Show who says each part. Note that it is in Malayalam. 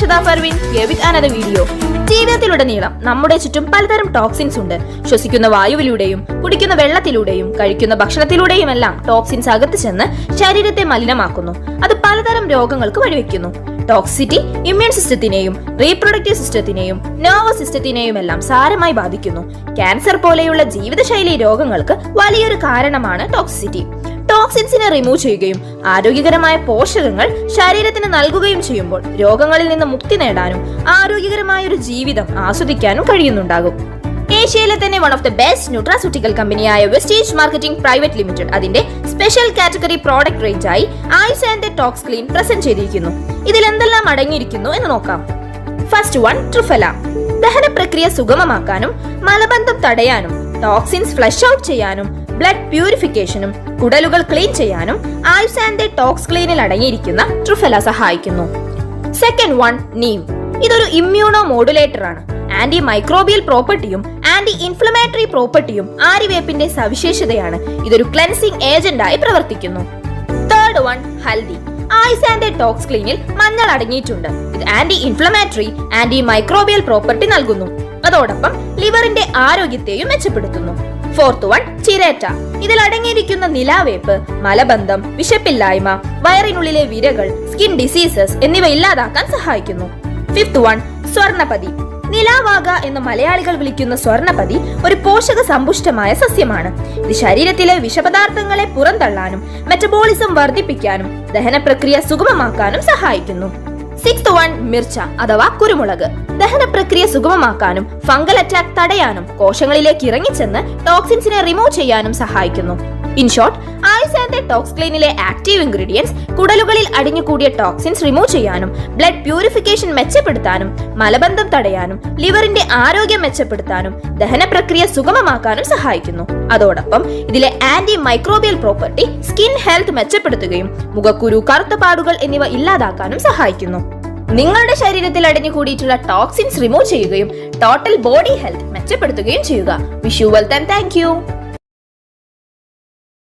Speaker 1: അർഷദ Farvin here with another video. ജീവിതത്തിലുടനീളം നമ്മുടെ ചുറ്റും പലതരം ടോക്സിൻസ് ഉണ്ട്. ശ്വസിക്കുന്ന വായുവിലൂടെയും കുടിക്കുന്ന വെള്ളത്തിലൂടെയും കഴിക്കുന്ന ഭക്ഷണത്തിലൂടെയും എല്ലാം ടോക്സിൻസ് അകത്ത് ചെന്ന് ശരീരത്തെ മലിനമാക്കുന്നു. അത് പലതരം രോഗങ്ങൾക്ക് വഴിവെക്കുന്നു. ടോക്സിറ്റി ഇമ്മ്യൂൺ സിസ്റ്റത്തിനെയും റീപ്രൊഡക്റ്റീവ് സിസ്റ്റത്തിനെയും നെർവസ് സിസ്റ്റത്തിനെയും എല്ലാം സാരമായി ബാധിക്കുന്നു. ക്യാൻസർ പോലെയുള്ള ജീവിതശൈലി രോഗങ്ങൾക്ക് വലിയൊരു കാരണമാണ് ടോക്സിറ്റി. ടോക്സിൻസിനെ റിമൂവ് ചെയ്യുകയും ആരോഗ്യകരമായ പോഷകങ്ങൾ ശരീരത്തിന് നൽകുകയും ചെയ്യുമ്പോൾ രോഗങ്ങളിൽ നിന്ന് മുക്തി നേടാനും ആരോഗ്യകരമായ ഒരു ജീവിതം ആസ്വദിക്കാനും കഴിയുന്നുണ്ടാകും. ഏഷ്യയിലെ തന്നെ one of the best nutraceutical കമ്പനിയായ വെസ്റ്റേജ് മാർക്കറ്റിംഗ് പ്രൈവറ്റ് ലിമിറ്റഡ് അതിന്റെ സ്പെഷ്യൽ കാറ്റഗറി പ്രോഡക്റ്റ് റേഞ്ചായി ice and tox clean present ചെയ്തിരിക്കുന്നു. ഇതിൽ എന്തെല്ലാം അടങ്ങിയിരിക്കുന്നു എന്ന് നോക്കാം. First one, triphala. ദഹന പ്രക്രിയ സുഗമമാക്കാനും മലബന്ധം തടയാനും ടോക്സിൻസ് ഫ്ലഷ് ഔട്ട് ചെയ്യാനും ബ്ലഡ് പ്യൂരിഫിക്കേഷനും കുടലുകൾ ക്ലീൻ ചെയ്യാനും ഐസ് ആൻഡ് ടോക്സ് ക്ലീനിൽ അടങ്ങിയിരിക്കുന്ന ട്രുഫല സഹായിക്കുന്നു. Second one, neem. ഇതൊരു ഇമ്മ്യൂണോ മോഡുലേറ്റർ ആണ്. ആന്റി മൈക്രോബിയൽ പ്രോപ്പർട്ടിയും ആന്റി ഇൻഫ്ലമേറ്ററി പ്രോപ്പർട്ടിയും ആര്യവേപ്പിന്റെ സവിശേഷതയാണ്. ഇതൊരു ക്ലെൻസിംഗ് ഏജന്റായി പ്രവർത്തിക്കുന്നു. Third one, haldi. Ice and tox ക്ലീനിൽ മഞ്ഞൾ അടങ്ങിയിട്ടുണ്ട്. ഇത് anti inflammatory anti microbial property നൽകുന്നു. അതോടൊപ്പം ലിവറിന്റെ ആരോഗ്യത്തെയും മെച്ചപ്പെടുത്തുന്നു. Fourth one, chirata. ഇതിൽ അടങ്ങിയിരിക്കുന്ന നിലാവേപ്പ് മലബന്ധം, വിശപ്പില്ലായ്മ, വയറിനുള്ളിലെ വിരകൾ, സ്കിൻ ഡിസീസസ് എന്നിവ ഇല്ലാതാക്കാൻ സഹായിക്കുന്നു. Fifth one, സ്വർണപതി. നിലാവാക എന്ന് മലയാളികൾ വിളിക്കുന്ന സ്വർണപതി ഒരു പോഷക സമ്പുഷ്ടമായ സസ്യമാണ്. ഇത് ശരീരത്തിലെ വിഷപദാർത്ഥങ്ങളെ പുറന്തള്ളാനും മെറ്റബോളിസം വർദ്ധിപ്പിക്കാനും ദഹന പ്രക്രിയ സുഗമമാക്കാനും സഹായിക്കുന്നു. സിക്സ്ത് വൺ, മിർച്ച അഥവാ കുരുമുളക്. ദഹന പ്രക്രിയ സുഗമമാക്കാനും ഫംഗൽ അറ്റാക്ക് തടയാനും കോശങ്ങളിലേക്ക് ഇറങ്ങിച്ചെന്ന് ടോക്സിൻസിനെ റിമൂവ് ചെയ്യാനും സഹായിക്കുന്നു. In short, ice and tox ക്ലീനിലെ ആക്റ്റീവ് ഇൻഗ്രീഡിയൻസ് കുടലുകളിൽ അടിഞ്ഞുകൂടിയ ടോക്സിൻസ് റിമൂവ് ചെയ്യാനും ബ്ലഡ് പ്യൂരിഫിക്കേഷൻ മെച്ചപ്പെടുത്താനും മലബന്ധം തടയാനും ലിവറിന്റെ ആരോഗ്യം മെച്ചപ്പെടുത്താനും ദഹന പ്രക്രിയ സുഗമമാക്കാനും സഹായിക്കുന്നു. അതോടൊപ്പം ഇതിലെ anti microbial property skin health മെച്ചപ്പെടുത്തുകയും മുഖക്കുരു, കറുത്ത പാടുകൾ എന്നിവ ഇല്ലാതാക്കാനും സഹായിക്കുന്നു. നിങ്ങളുടെ ശരീരത്തിൽ അടിഞ്ഞുകൂടിയിട്ടുള്ള ടോക്സിൻസ് റിമൂവ് ചെയ്യുകയും ടോട്ടൽ ബോഡി ഹെൽത്ത് മെച്ചപ്പെടുത്തുകയും ചെയ്യുക. Wish you wealth and thank U.